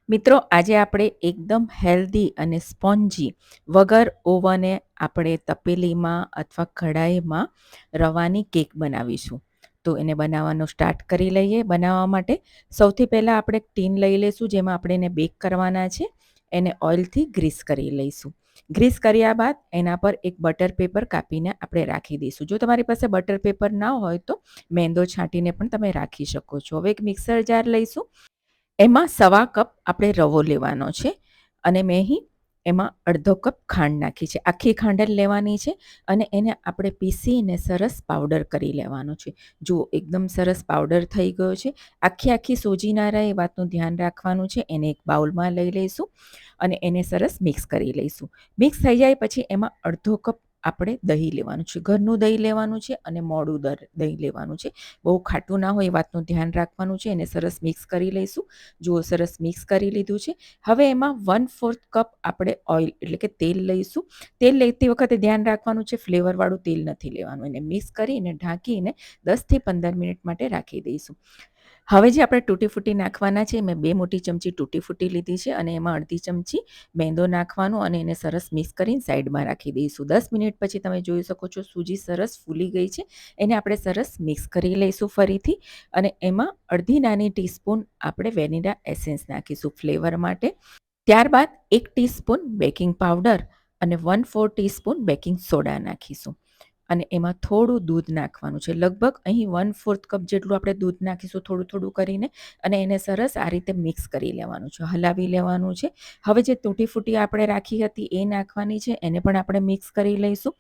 મિત્રો, આજે આપણે એકદમ હેલ્ધી અને સ્પોન્જી વગર ઓવને આપણે તપેલીમાં અથવા કઢાઈમાં રવાની કેક બનાવીશું. તો એને બનાવવાનું સ્ટાર્ટ કરી લઈએ. બનાવવા માટે સૌથી પહેલાં આપણે એક ટીન લઈ લઈશું, જેમાં આપણે એને બેક કરવાના છે. એને ઓઇલથી ગ્રીસ કરી લઈશું. ગ્રીસ કર્યા બાદ એના પર એક બટર પેપર કાપીને આપણે રાખી દઈશું. જો તમારી પાસે બટર પેપર ના હોય તો મેંદો છાંટીને પણ તમે રાખી શકો છો. હવે એક મિક્સર જાર લઈશું. એમાં 1/4 કપ આપણે રવો લેવાનો છે અને મેં અહીં એમાં અડધો કપ ખાંડ નાખી છે. આખી ખાંડ જ લેવાની છે અને એને આપણે પીસીને સરસ પાવડર કરી લેવાનો છે. જુઓ, એકદમ સરસ પાવડર થઈ ગયો છે. આખી સોજી ના રહે એ વાતનું ધ્યાન રાખવાનું છે. એને એક બાઉલમાં લઈ લઈશું અને એને સરસ મિક્સ કરી લઈશું. મિક્સ થઈ જાય પછી એમાં અડધો કપ આપણે દહીં લેવાનું છે. ઘરનું દહીં લેવાનું છે અને મોડું દહીં લેવાનું છે. બહુ ખાટું ના હોય એ વાતનું ધ્યાન રાખવાનું છે. એને સરસ મિક્સ કરી લઈશું. જુઓ, સરસ મિક્સ કરી લીધું છે. હવે એમાં 1/4 કપ આપણે ઓઇલ એટલે કે તેલ લઈશું. તેલ લેતી વખતે ધ્યાન રાખવાનું છે, ફ્લેવરવાળું તેલ નથી લેવાનું. એને મિક્સ કરીને ઢાંકીને 10થી 15 મિનિટ માટે રાખી દઈશું. હવે જે આપણે તૂટી ફૂટી નાખવાના છે, મેં 2 મોટી ચમચી તૂટી ફૂટી લીધી છે અને એમાં અડધી ચમચી મેંદો નાખવાનો અને એને સરસ મિક્સ કરીને સાઈડમાં રાખી દઈશું. 10 મિનિટ પછી તમે જોઈ શકો છો સૂજી સરસ ફૂલી ગઈ છે. એને આપણે સરસ મિક્સ કરી લઈશું ફરીથી અને એમાં અડધી નાની ટીસ્પૂન આપણે વેનીલા એસેન્સ નાખીશું ફ્લેવર માટે. ત્યારબાદ 1 ટીસ્પૂન બેકિંગ પાવડર અને 1/4 ટીસ્પૂન બેકિંગ સોડા નાખીશું અને એમાં થોડું દૂધ નાખવાનું છે. લગભગ અહીં 1/4 કપ જેટલું આપણે દૂધ નાખીશું, થોડું કરીને, અને એને સરસ આ રીતે મિક્સ કરી લેવાનું છે, હલાવી લેવાનું છે. હવે જે તૂટી ફૂટી આપણે રાખી હતી એ નાખવાની છે. એને પણ આપણે મિક્સ કરી લઈશું.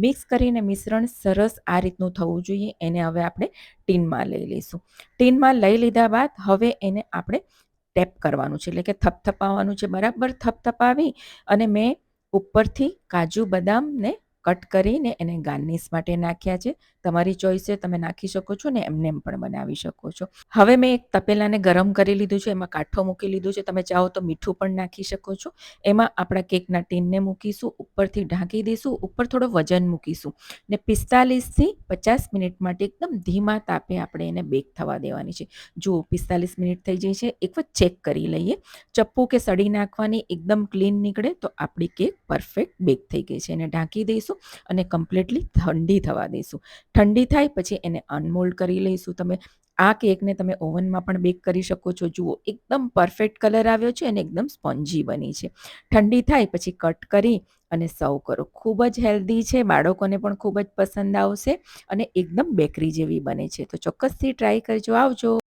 મિક્સ કરીને મિશ્રણ સરસ આ રીતનું થવું જોઈએ. એને હવે આપણે ટીનમાં લઈ લઈશું. ટીનમાં લઈ લીધા બાદ હવે એને આપણે ટેપ કરવાનું છે, એટલે કે થપથપાવવાનું છે. બરાબર થપથપાવી અને મેં ઉપરથી કાજુ બદામને કટ કરીને એને ગાર્નિશ માટે નાખ્યા છે. તમારી ચોઈસ છે, તમે નાખી શકો છો ને એમને એમ પણ બનાવી શકો છો. હવે મેં એક તપેલાને ગરમ કરી લીધું છે. એમાં કાઠો મૂકી લીધું છે. તમે ચાહો તો મીઠું પણ નાખી શકો છો. એમાં આપણા કેકના ટીનને મૂકીશું, ઉપરથી ઢાંકી દઈશું, ઉપર થોડો વજન મૂકીશું ને 45થી 50 મિનિટ માટે એકદમ ધીમા તાપે આપણે એને બેક થવા દેવાની છે. જુઓ, 45 મિનિટ થઈ જાય છે. એક વખત ચેક કરી લઈએ. ચપ્પુ કે સળી નાખવાની એકદમ ક્લીન નીકળે તો આપણી કેક પરફેક્ટ બેક થઈ ગઈ છે. એને ઢાંકી દઈશું અને કમ્પ્લીટલી ઠંડી થવા દઈશું. ઠંડી થાય પછી એને અનમોલ્ડ કરી લઈશું. તમે આ કેકને તમે ઓવનમાં પણ બેક કરી શકો છો. જુઓ, એકદમ પરફેક્ટ કલર આવ્યો છે અને એકદમ સ્પોન્જી બની છે. ઠંડી થાય પછી કટ કરી અને સર્વ કરો. ખૂબ જ હેલ્ધી છે, બાળકોને પણ ખૂબ જ પસંદ આવશે અને એકદમ બેકરી જેવી બને છે. તો ચોક્કસથી ટ્રાય કરજો. આવજો.